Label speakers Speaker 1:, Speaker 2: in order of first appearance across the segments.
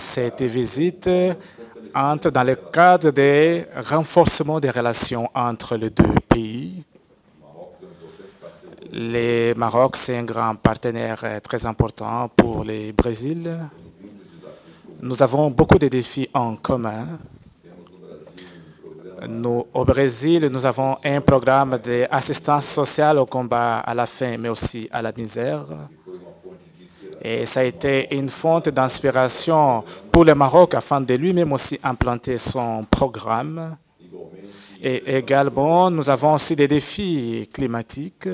Speaker 1: Cette visite entre dans le cadre des renforcements des relations entre les deux pays. Le Maroc, c'est un grand partenaire très important pour le Brésil. Nous avons beaucoup de défis en commun. Nous, au Brésil, nous avons un programme d'assistance sociale au combat à la faim, mais aussi à la misère. Et ça a été une fonte d'inspiration pour le Maroc afin de lui-même aussi implanter son programme. Et également, nous avons aussi des défis climatiques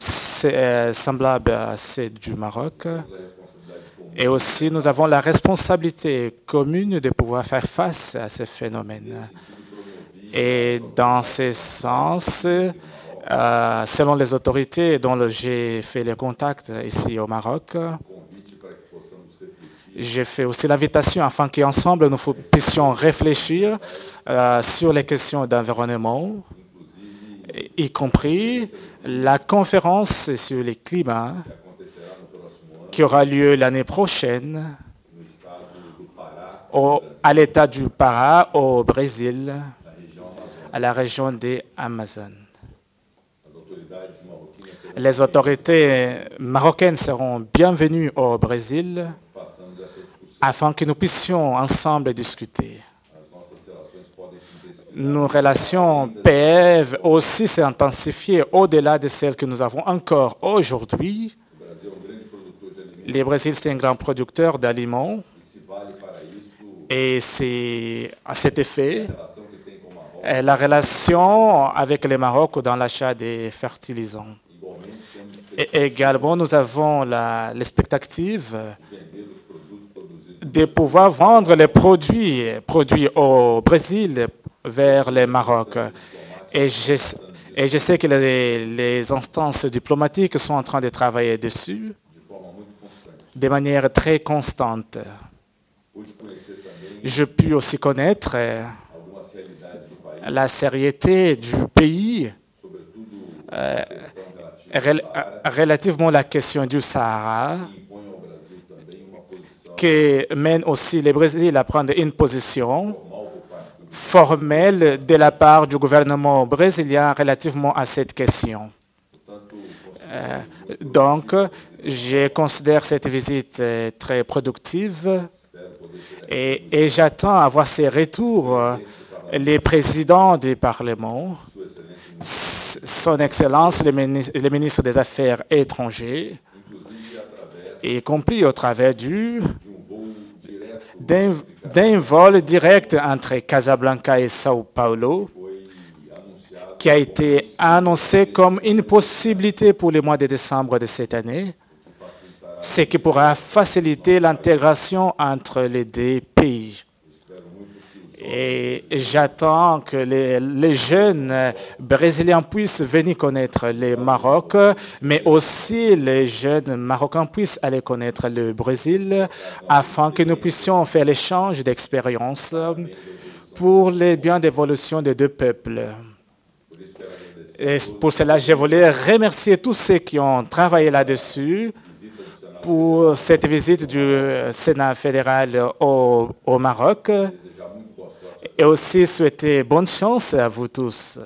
Speaker 1: semblables à ceux du Maroc. Et aussi, nous avons la responsabilité commune de pouvoir faire face à ces phénomènes. Et dans ce sens, selon les autorités dont j'ai fait les contacts ici au Maroc, j'ai fait aussi l'invitation afin qu'ensemble nous puissions réfléchir sur les questions d'environnement, y compris la conférence sur le climat qui aura lieu l'année prochaine à l'État du Pará, au Brésil, à la région des Amazones. Les autorités marocaines seront bienvenues au Brésil afin que nous puissions ensemble discuter. Nos relations peuvent aussi s'intensifier au-delà de celles que nous avons encore aujourd'hui. Le Brésil, c'est un grand producteur d'aliments et c'est à cet effet la relation avec le Maroc dans l'achat des fertilisants. Et également, nous avons l'expectative de pouvoir vendre les produits au Brésil vers le Maroc. Et je sais que les instances diplomatiques sont en train de travailler dessus de manière très constante. Je puis aussi connaître la sérieuxité du pays relativement à la question du Sahara, qui mène aussi le Brésil à prendre une position formelle de la part du gouvernement brésilien relativement à cette question. Donc, je considère cette visite très productive et j'attends à voir ces retours. Les présidents du Parlement, son Excellence, le ministre des Affaires étrangères, y compris au travers d'un vol direct entre Casablanca et Sao Paulo, qui a été annoncé comme une possibilité pour le mois de décembre de cette année, ce qui pourra faciliter l'intégration entre les deux pays. Et j'attends que les jeunes brésiliens puissent venir connaître le Maroc, mais aussi les jeunes marocains puissent aller connaître le Brésil, afin que nous puissions faire l'échange d'expériences pour le bien d'évolution des deux peuples. Et pour cela, je voulais remercier tous ceux qui ont travaillé là-dessus pour cette visite du Sénat fédéral au Maroc. Et aussi souhaiter bonne chance à vous tous.